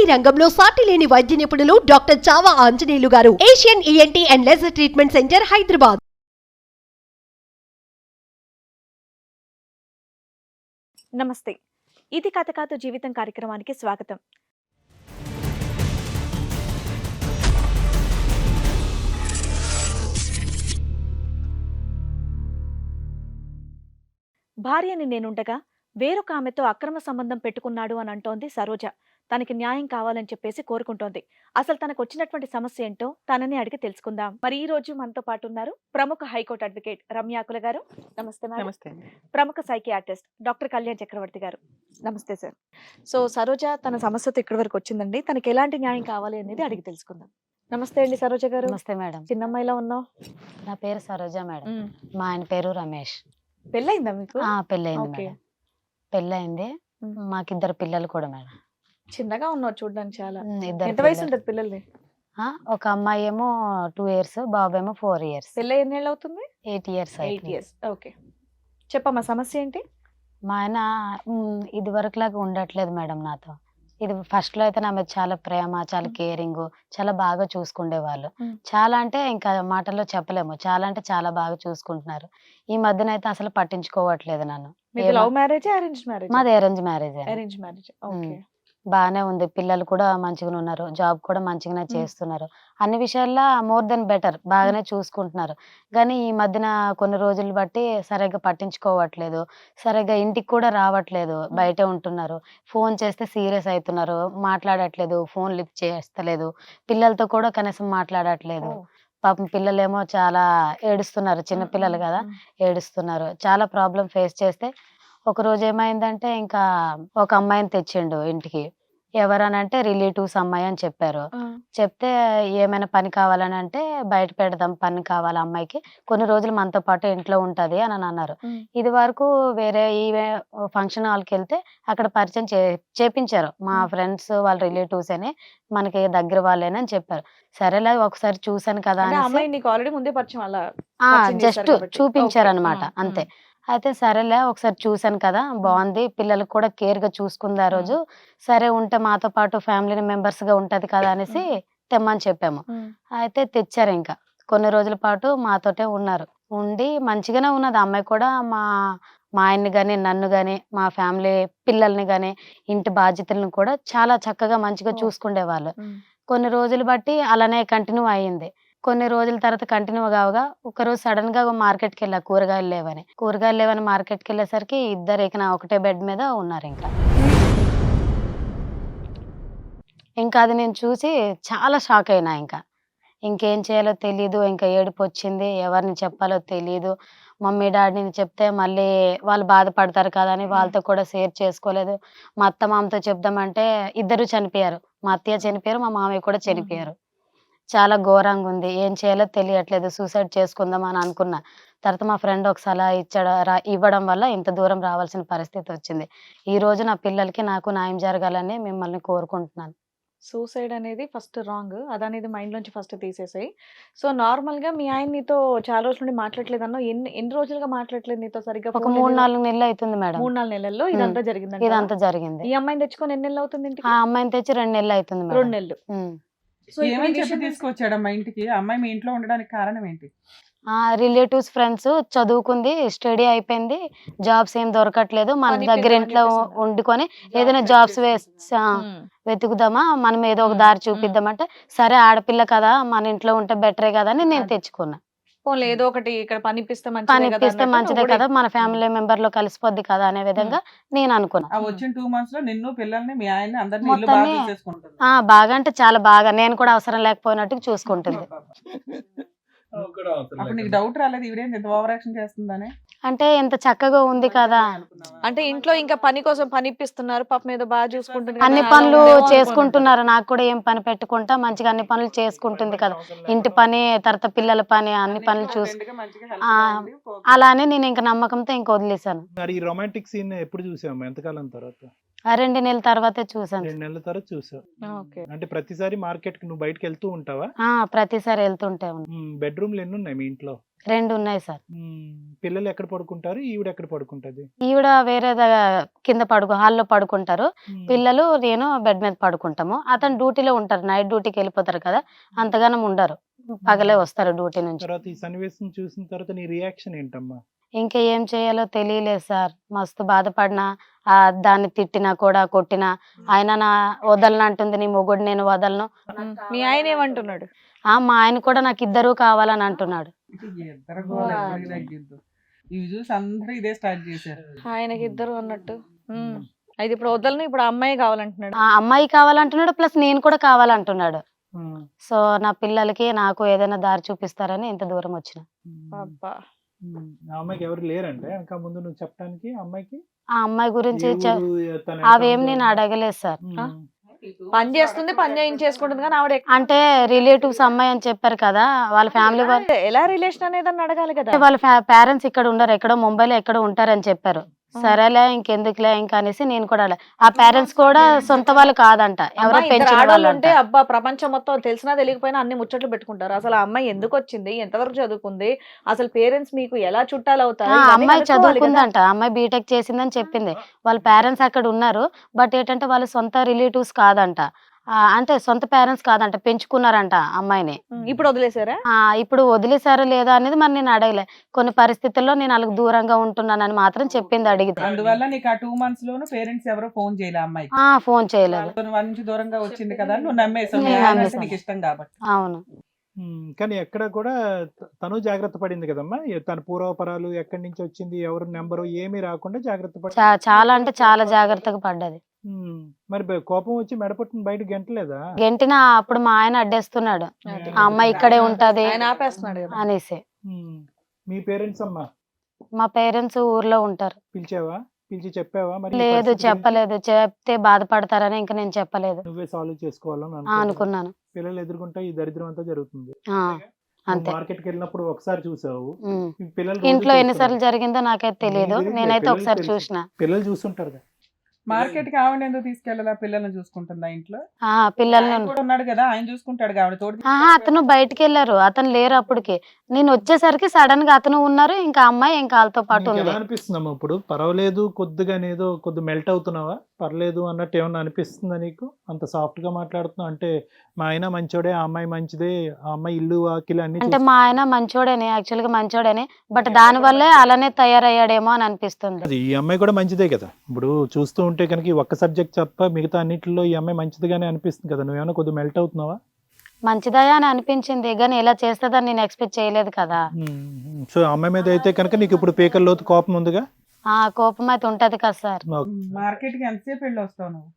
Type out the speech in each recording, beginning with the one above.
ENT రంగంలో సాటి లేని వైద్య నిపుణులు డాక్టర్ చావా ఆంజనేయులు గారు, Asian ENT and laser treatment centre, Hyderabad. నమస్తే. ఇది కథ కాదు జీవితం కార్యక్రమానికి స్వాగతం. భార్యని నేనుండగా వేరొక ఆమెతో అక్రమ సంబంధం పెట్టుకున్నాడు అని అంటోంది సరోజ. తనకి న్యాయం కావాలని చెప్పేసి కోరుకుంటోంది. అసలు తనకు వచ్చినటువంటి సమస్య ఏంటో తనని అడిగి తెలుసుకుందాం. మరి ఈ రోజు మనతో పాటు ఉన్నారు ప్రముఖ హైకోర్టు అడ్వకేట్ రమ్యాకుల గారు. నమస్తే మేడం. నమస్తే. ప్రముఖ సైకియాట్రిస్ట్ డాక్టర్ కళ్యాణ్ చక్రవర్తి గారు. నమస్తే సార్. సో సరోజ తన సమస్యతో ఇక్కడి వరకు వచ్చిందండి. తనకి ఎలాంటి న్యాయం కావాలి అనేది అడిగి తెలుసుకుందాం. నమస్తే అండి సరోజ గారు. నమస్తే మేడం. చిన్నమ్మాయిలో ఉన్నావు. నా పేరు సరోజ మేడం. మా ఆయన పేరు రమేష్. పెళ్ళయిందా మీకు? పెళ్ళయింది ఓకే. మేడం. పెళ్ళయింది. మాకిద్దరు పిల్లలు కూడా మేడం. చిన్నగా ఉన్నావు చూడడానికి చాలా. ఇద్దరు ఎంత వయసు పిల్లలు. ఉంటుంది పిల్లల్ని? ఒక అమ్మాయి ఏమో 2 years, బాబు ఏమో 4 years. పెళ్ళి ఎన్ని ఏళ్ళు అవుతుంది? 8 years 8 అవుతుంది. years. ఓకే, చెప్పమ్మా సమస్య ఏంటి? మా ఆయన ఇది వరకు లాగా ఉండట్లేదు మేడం నాతో. ఇది ఫస్ట్ లో అయితే నా మీద చాలా ప్రేమ, చాలా కేరింగ్, చాలా బాగా చూసుకుండేవాళ్ళు. చాలా అంటే ఇంకా మాటల్లో చెప్పలేము. చాలా అంటే చాలా బాగా చూసుకుంటున్నారు. ఈ మధ్యన అయితే అసలు పట్టించుకోవట్లేదు నన్ను. మీది లవ్ మ్యారేజ్ అరేంజ్ మ్యారేజ్? మాది arrange marriage. Arrange marriage. Okay. బాగానే ఉంది. పిల్లలు కూడా మంచిగానే ఉన్నారు. జాబ్ కూడా మంచిగానే చేస్తున్నారు. అన్ని విషయాల్లో మోర్ దెన్ బెటర్, బాగానే చూసుకుంటున్నారు. కానీ ఈ మధ్యన కొన్ని రోజులు బట్టి సరిగ్గా పట్టించుకోవట్లేదు. సరిగ్గా ఇంటికి కూడా రావట్లేదు. బయటే ఉంటున్నారు. ఫోన్ చేస్తే సీరియస్ అవుతున్నారు. మాట్లాడట్లేదు. ఫోన్ లిఫ్ట్ చేస్తలేదు. పిల్లలతో కూడా కనీసం మాట్లాడట్లేదు. పాపం పిల్లలేమో చాలా ఏడుస్తున్నారు. చిన్న పిల్లలు కదా, ఏడుస్తున్నారు. చాలా ప్రాబ్లం ఫేస్ చేస్తే ఒక రోజు ఏమైందంటే ఇంకా ఒక అమ్మాయిని తెచ్చిండు ఇంటికి. ఎవరనంటే రిలేటివ్స్ అమ్మాయి అని చెప్పారు. చెప్తే ఏమైనా పని కావాలని అంటే బయట పెడదాం, పని కావాలి అమ్మాయికి, కొన్ని రోజులు మనతో పాటు ఇంట్లో ఉంటది అని అన్నారు. ఇది వరకు వేరే ఈ ఫంక్షన్ హాల్కి వెళ్తే అక్కడ పరిచయం చేపించారు. మా ఫ్రెండ్స్ వాళ్ళ రిలేటివ్స్ అని, మనకి దగ్గర వాళ్ళేనని చెప్పారు. సరేలే ఒకసారి చూసాను కదా అని ఆల్రెడీ ముందే పరిచయం అలా జస్ట్ చూపించారు అనమాట, అంతే. అయితే సరేలే ఒకసారి చూసాను కదా, బాగుంది, పిల్లలకు కూడా కేర్ గా చూసుకుంది ఆ రోజు, సరే ఉంటే మాతో పాటు ఫ్యామిలీ మెంబర్స్ గా ఉంటది కదా అనేసి తెమ్మని చెప్పాము. అయితే తెచ్చారు. ఇంకా కొన్ని రోజుల పాటు మాతోటే ఉన్నారు. ఉండి మంచిగానే ఉన్నది అమ్మాయి కూడా. మా ఆయన్ని గాని, నన్ను గాని, మా ఫ్యామిలీ పిల్లల్ని గాని, ఇంటి బాధ్యతలను కూడా చాలా చక్కగా మంచిగా చూసుకుండేవాళ్ళు. కొన్ని రోజులు బట్టి అలానే కంటిన్యూ అయ్యింది. కొన్ని రోజుల తర్వాత కంటిన్యూ కావగా ఒకరోజు సడన్ గా మార్కెట్కి వెళ్ళా, కూరగాయలు లేవని మార్కెట్కి వెళ్ళేసరికి ఇద్దరు ఇక ఒకటే బెడ్ మీద ఉన్నారు. ఇంకా అది నేను చూసి చాలా షాక్ అయినా. ఇంకేం చేయాలో తెలీదు. ఇంకా ఏడుపు వచ్చింది. ఎవరిని చెప్పాలో తెలీదు. మమ్మీ డాడీని చెప్తే మళ్ళీ వాళ్ళు బాధపడతారు కదా అని వాళ్ళతో కూడా షేర్ చేసుకోలేదు. మా అత్త మామతో చెప్దామంటే ఇద్దరు చనిపోయారు. మా అత్తయ్య చనిపోయారు, మా మామయ్య కూడా చనిపోయారు. చాలా ఘోరంగా ఉంది. ఏం చేయాలో తెలియట్లేదు. సూసైడ్ చేసుకుందాం అని అనుకున్నా. తర్వాత మా ఫ్రెండ్ ఒక సలహా ఇవ్వడం వల్ల ఇంత దూరం రావాల్సిన పరిస్థితి వచ్చింది. ఈ రోజు నా పిల్లలకి నాకు న్యాయం జరగాలని మిమ్మల్ని కోరుకుంటున్నాను. సూసైడ్ అనేది ఫస్ట్ రాంగ్. అదనేది మైండ్ లోంచి ఫస్ట్ తీసేసాయి. సో నార్మల్ గా మీ ఆయన నీతో చాలా రోజుల నుండి మాట్లాడలేదు అన్న, ఎన్ని రోజులుగా మాట్లాడలేదు నీతో సరిగ్గా? ఒక 3-4 నెలలు అవుతుంది మేడం. 3-4 నెలల్లో ఇదంతా జరిగింది. ఇదంతా జరిగింది. ఈ అమ్మాయిని తెచ్చుకొని ఎన్ని నెలలు అవుతుంది ఇంటికి? ఆ అమ్మాయిని తెచ్చి 2 నెలలు అవుతుంది మేడం. 2 నెలలు. సో ఏమని చెప్పి తీసుకొచ్చాడమ్మా ఇంటికి? అమ్మాయి మీ ఇంట్లో ఉండడానికి కారణం ఏంటి? రిలేటివ్స్, ఫ్రెండ్స్, చదువుకుంది, స్టడీ అయిపోయింది, జాబ్స్ ఏం దొరకట్లేదు, మన దగ్గర ఇంట్లో వండుకొని ఏదైనా జాబ్స్ వెతుకుదామా, మనం ఏదో ఒక దారి చూపిద్దామంటే సరే ఆడపిల్ల కదా, మన ఇంట్లో ఉంటే బెటరే కదా అని నేను తెచ్చుకున్నా. ఏదో ఒకటి ఇక్కడ పనిపిస్తే మంచిదే కదా, మన ఫ్యామిలీ మెంబర్ లో కలిసిపోద్ది కదా అనే విధంగా నేను అనుకున్నా. వచ్చిన 2 months లో నిన్ను, పిల్లల్ని, మీ ఆయన అందరినీ బాగా అంటే చాలా బాగా, నేను కూడా అవసరం లేకపోయినట్టు చూసుకుంటుంది. అప్పుడు నీకు డౌట్ రాలేదు ఈవిడేంటి ఎంత ఓవర్ యాక్షన్ చేస్తుందని? అంటే ఎంత చక్కగా ఉంది కదా, అంటే ఇంట్లో ఇంకా పని కోసం పనిపిస్తున్నారు, పాప మీద బాగా చూసుకుంటుంది, అన్ని పనులు చేసుకుంటున్నారు. నాకు కూడా ఏం పని పెట్టుకుంటా మంచిగా అన్ని పనులు చేసుకుంటుంది కదా, ఇంటి పని, తర్వాత పిల్లల పని, అన్ని పనులు అలానే నేను ఇంకా నమ్మకంతో ఇంకా వదిలేసాను. మరి ఈ రొమాంటిక్ సీన్ ఎప్పుడు చూసాము? ఎంతకాలం తర్వాత? 2 నెలల తర్వాతే చూసాను. 2 నెలల తర్వాత చూసావు. అంటే ప్రతిసారి మార్కెట్ కి నువ్వు బయటకు వెళ్తూ ఉంటావా? ప్రతిసారి వెళ్తుంటే బెడ్రూమ్లు ఎన్ని ఉన్నాయి మీ ఇంట్లో? రెండు ఉన్నాయి సార్. పిల్లలు ఎక్కడ పడుకుంటారు, ఈవిడ ఎక్కడ పడుకుంటది? ఈవిడ వేరే కింద హాల్లో పడుకుంటారు, పిల్లలు నేను బెడ్ మీద పడుకుంటాము. అతను డ్యూటీలో ఉంటారు, నైట్ డ్యూటీకి వెళ్ళిపోతారు కదా, అంతగానం ఉండరు, పగలే వస్తారు డ్యూటీ నుంచి. తర్వాత ఈ సన్నివేశం చూసిన తర్వాత నీ రియాక్షన్ ఏంటమ్మా? ఇంకా ఏం చేయాలో తెలియలేదు సార్. మస్తు బాధపడినా, దాన్ని తిట్టినా కూడా కొట్టినా, ఆయన నా వదలను అంటుంది, నీ మొగుడు నేను వదలను. మీ ఆయన ఏమంటున్నాడు? మా ఆయన కూడా నాకు ఇద్దరు కావాలని అంటున్నాడు. ఇద్దరు గోల, ఎవరికి తగ్గిద్దు. ఇవి చూసి అందరూ ఇదే స్టార్ట్ చేశారు. ఆయనకి ఇద్దరు అన్నట్టు. అయితే ఇప్పుడు వదలను, ఇప్పుడు ఆ అమ్మాయి కావాలంటున్నాడు. ఆ అమ్మాయి కావాలంటున్నాడు, ప్లస్ నేను కూడా కావాలంటున్నాడు. సో నా పిల్లలకి నాకు ఏదైనా దారి చూపిస్తారని ఇంత దూరం వచ్చిన. అబ్బా, ఆ అమ్మాయికి ఎవరు లేరంటే ఇంకా ముందు నువ్వు చెప్పడానికి? అమ్మాయికి ఆ అమ్మాయి గురించి ఏ ఊరు, తన అవేం ఎక్కడ నేను ఉంటుంది? అడగలేదు సార్. పని చేస్తుంది, పని చేయించేసుకుంటుంది, కానీ ఆవిడ అంటే రిలేటివ్స్ అమ్మాయి అని చెప్పారు కదా, వాళ్ళ ఫ్యామిలీ వాళ్ళు, ఎలా రిలేషన్ అనేది అని అడగాలి కదా. వాళ్ళ పేరెంట్స్ ఇక్కడ ఉండరు, ఎక్కడో ముంబైలో ఎక్కడో ఉంటారని చెప్పారు. సరేలే ఇంకెందుకులే ఇంకా అనేసి నేను కూడా ఆ పేరెంట్స్ కూడా సొంత వాళ్ళు కాదంట, ఎవరో అమ్మాయి, ఇద్దరు పెంచిన ఆడవాళ్ళు వాళ్ళు ఉంటే అబ్బా ప్రపంచం మొత్తం తెలిసినా తెలియకపోయినా అన్ని ముచ్చట్లు పెట్టుకుంటారు. అసలు ఆ అమ్మాయి ఎందుకు వచ్చింది, ఎంతవరకు చదువుకుంది, అసలు పేరెంట్స్ మీకు ఎలా చుట్టాలు అవుతారు, ఇవన్నీ అమ్మాయి కనుక్కోవాలి కదా. చదువుకుందంట, అమ్మాయి బీటెక్ చేసిందని చెప్పింది. వాళ్ళ పేరెంట్స్ అక్కడ ఉన్నారు, బట్ ఏంటంటే వాళ్ళ సొంత రిలేటివ్స్ కాదంట, అంటే సొంత పేరెంట్స్ కాదంట, పెంచుకున్నారంట అమ్మాయిని. ఇప్పుడు వదిలేసారా? ఇప్పుడు వదిలేసారో లేదా అనేది మరి నేను అడగలే. కొన్ని పరిస్థితుల్లో నేను వాళ్ళకి దూరంగా ఉంటున్నానని మాత్రం చెప్పింది అడిగితే. అందువల్ల నీకు ఆ 2 months లోను పేరెంట్స్ ఎవరో ఫోన్ చేయలే అమ్మాయికి. ఫోన్ చేయలేదు. వాళ్ళ నుంచి దూరంగా వచ్చింది కదా అని నువ్వు నమ్మేసావు, నేను మీ ఆయన అంటే నమ్మేశాను. నీకు ఇష్టం కాబట్టి. అవును. కానీ ఎక్కడ కూడా తను జాగ్రత్త పడింది కదమ్మా. తన పూర్వపరాలు ఎక్కడి నుంచి వచ్చింది, ఎవరు నెంబరు ఏమీ రాకుండా జాగ్రత్త పడి. చాలా అంటే చాలా జాగ్రత్తగా పడ్డది. మరి కోపం వచ్చి మెడపట్టుని బయట గెంటలేదా? గెంటినా అప్పుడు మా ఆయన అడ్డేస్తున్నాడు, ఆ అమ్మాయి ఇక్కడే ఉంటది ఆయన ఆపేస్తున్నాడు కదా. అనేసి. మీ పేరెంట్స్ అమ్మా? మా పేరెంట్స్ ఊర్లో ఉంటారు. పిలిచావా, పిలిచి చెప్పావా? మరి ఈ లేదు, పరిస్థితి గురించి? చెప్పలేదు. చెప్తే బాధపడతారని ఇంకా నేను చెప్పలేదు. నువ్వే సాల్వ్ చేసుకోవాలని అనుకున్నాను. పిల్లలు ఎదుర్కొంటే ఈ దరిద్రం అంతా జరుగుతుంది. అంతే. మార్కెట్ కి వెళ్ళినప్పుడు ఒకసారి చూసావు, ఉమ్. ఈ పిల్లలు రోజు ఇంట్లో ఎన్నిసార్లు చూస్తున్నారు. జరిగిందో నాకైతే తెలియదు, నీకు తెలియదులే, నేనైతే పిల్లలకి ఒకసారి తెలుసు. చూసిన. పిల్లలు చూస్తుంటారు కదా. మార్కెట్ కి ఆవిడ ఎందుకు తీసుకెళ్ళాలా, పిల్లల్ని చూసుకుంటుందా ఇంట్లో? పిల్లల్ని ఆయన కూడా ఉన్నాడు కదా, ఆయన చూసుకుంటాడు ఆవిడ తోడు. అతను బయటికి వెళ్ళారు, అతను లేరు అప్పటికి. నేను వచ్చేసరికి సడన్ గా అతను ఉన్నారు, ఇంకా అమ్మాయి ఇంకా వాళ్ళతో పాటు నీకు ఉంది. ఎలా అనిపిస్తుందమ్మా ఇప్పుడు? పర్వాలేదు, కొద్దిగా ఏదో కొద్ది మెల్ట్ అవుతున్నావా, పర్లేదు అన్నట్టు ఏమన్నా అనిపిస్తుందా నీకు? అంత సాఫ్ట్ గా మాట్లాడుతున్నావు అంటే మా ఆయన మంచోడే, ఆ అమ్మాయి మంచిదే, ఆ అమ్మాయి ఇల్లు వాకిలు అన్ని అంటే మా ఆయన మంచోడేనే, యాక్చువల్ గా మంచోడేనే, బట్ దాని వల్లే అలానే తయారయ్యాడేమో అని అనిపిస్తుంది. అది ఈ అమ్మాయి కూడా మంచిదే కదా. ఇప్పుడు చూస్తూ ఉంటే కనుక ఈ ఒక్క సబ్జెక్ట్ తప్ప మిగతా అన్నిటిలో ఈ అమ్మాయి మంచిదిగానే అనిపిస్తుంది కదా. నువ్వేమన్నా కొద్దిగా మెల్ట్ అవుతున్నావా? మంచిదయా అని అనిపించింది, కానీ ఇలా చేస్తుందని నేను ఎక్స్పెక్ట్ చేయలేదు కదా. సో ఆ అమ్మాయి మీద అయితే కనుక నీకు ఇప్పుడు పీకల్లోతు కోపం ఉందిగా? కోపం అయితే ఉంటది కదా సార్. మార్కెట్ కి ఎంతసేపు వెళ్ళి వస్తావు నువ్వు?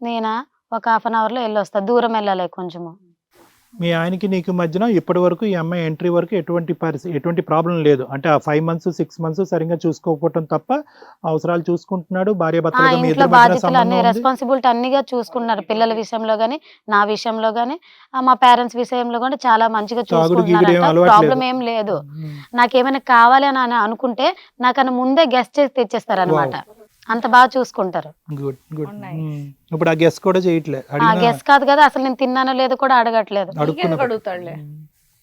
నేనా ఒక 1/2 hour లో వెళ్ళొస్తా, దూరం వెళ్ళాలి కొంచెము. మీ ఆయనకి నీకు మధ్యన ఇప్పటి వరకు ఈ అమ్మాయి ఎంట్రీ వరకు ఎటువంటి ప్రాబ్లం లేదు అంటే ఆ 5 months 6 months సరిగ్గా చూసుకోకపోవటం తప్ప అవసరాలు చూసుకుంటున్నాడు. భార్య భర్తలుగా మీ ఇంట్లో ఇద్దరి మధ్యన బాధ్యతలు అన్ని సంబంధం ఉంది. రెస్పాన్సిబిలిటీ అన్నిగా చూసుకుంటున్నారు, పిల్లల విషయంలో గానీ నా విషయంలో గానీ మా పేరెంట్స్ విషయంలో కూడా చాలా మంచిగా తాగుడు గీగుడు ఏం చూసుకుంటున్నారు. అలవాటు ప్రాబ్లం లేదు. ఏం లేదు. ఉమ్. నాకేమైనా కావాలి అని అనుకుంటే నాకన్నా ముందే గెస్ట్ చేసి తెచ్చేస్తారు అనమాట, అంత బాగా చూసుకుంటారు. Good good. ఉన్నాయి. ఇప్పుడు ఆ గెస్ కూడా చేయట్లే, గెస్ట్ కాదు కదా, అసలు నేను తిన్నానో లేదో కూడా అడగట్లేదు. నీకెందుకు అడుగుతాడులే,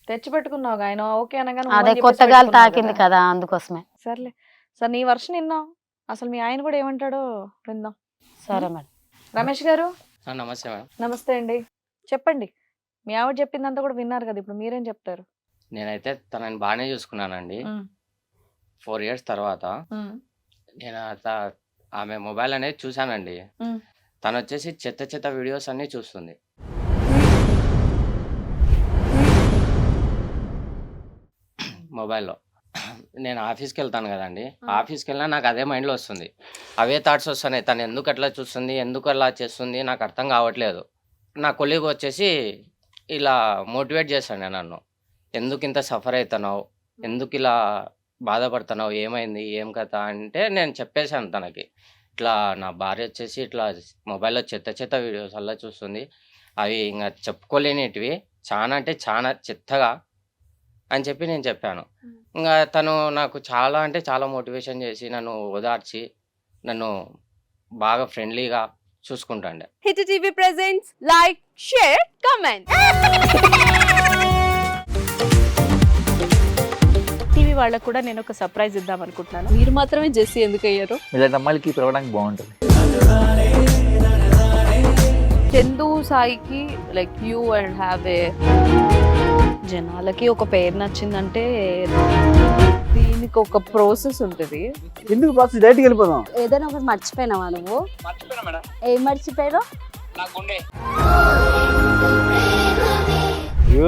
తెచ్చి పెట్టుకున్నావు ఆయన ఓకే అనగానే అదే ఊమని చెప్పేసి కొత్త గాలి పెట్టుకున్నావు తాకింది కదా, అందుకోసమే. సర్లే సార్, నీ వర్షం విన్నాం, అసలు మీ ఆయన కూడా ఏమంటాడో విందాం. సరే మేడం. రమేష్ గారు నమస్తే మేడం. నమస్తే అండి, చెప్పండి. మీ ఆవిడ చెప్పిందంతా కూడా విన్నారు కదా, ఇప్పుడు మీరేం చెప్తారు? నేనైతే తనని బాగానే చూసుకున్నానండి. 4 years తర్వాత నేను ఆమె మొబైల్ అనేది చూశానండి. తను వచ్చేసి చెత్త చెత్త వీడియోస్ అన్నీ చూస్తుంది. మొబైల్లో నేను ఆఫీస్కి వెళ్తాను కదండి, ఆఫీస్కి వెళ్ళినా నాకు అదే మైండ్లో వస్తుంది, అవే థాట్స్ వస్తున్నాయి. తను ఎందుకు అట్లా చూస్తుంది, ఎందుకు అలా చేస్తుంది, నాకు అర్థం కావట్లేదు. నా కొలీగ్ వచ్చేసి ఇలా మోటివేట్ చేశాడు నన్ను, ఎందుకు ఇంత సఫర్ అవుతున్నావు, ఎందుకు ఇలా బాధపడుతున్నావు, ఏమైంది, ఏం కథ అంటే నేను చెప్పేశాను తనకి, ఇట్లా నా భార్య వచ్చేసి ఇట్లా మొబైల్లో చెత్త చెత్త వీడియోస్ అలా చూస్తుంది, అవి ఇంకా చెప్పుకోలేనిటివి, చాలా అంటే చాలా చెత్తగా అని చెప్పి నేను చెప్పాను. ఇంకా తను నాకు చాలా అంటే చాలా మోటివేషన్ చేసి నన్ను ఓదార్చి నన్ను బాగా ఫ్రెండ్లీగా చూసుకుంటాండే. Hit TV presents like, share, comment. వాళ్ళకు కూడా నేను ఒక సర్ప్రైజ్ ఇద్దాం అనుకుంటున్నాను. మీరు మాత్రమే జెస్సీ ఎందుకు అయ్యారు? ఇలాంటి అమ్మాయిలకి పిలవడానికి బాగుంటుంది. చందు సాయికి like you and have a జనాలకి ఒక పేరు నచ్చిందంటే దీనికి ఒక ప్రాసెస్ ఉంటుంది. ఎందుకు ప్రాసెస్ డైరెక్ట్గా వెళ్ళిపోదాం. ఏదైనా ఒకటి మర్చిపోయినావా నువ్వు? ఏం మర్చిపోయావు?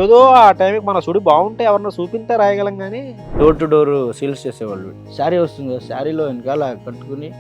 ఏదో ఆ టైంకి మన సుడి బాగుంటే ఎవరన్నా చూపిస్తే రాయగలం కానీ డోర్ టు డోర్ సేల్స్ చేసేవాళ్ళు. శారీ వస్తుంది, శారీలో వెనకాల కట్టుకుని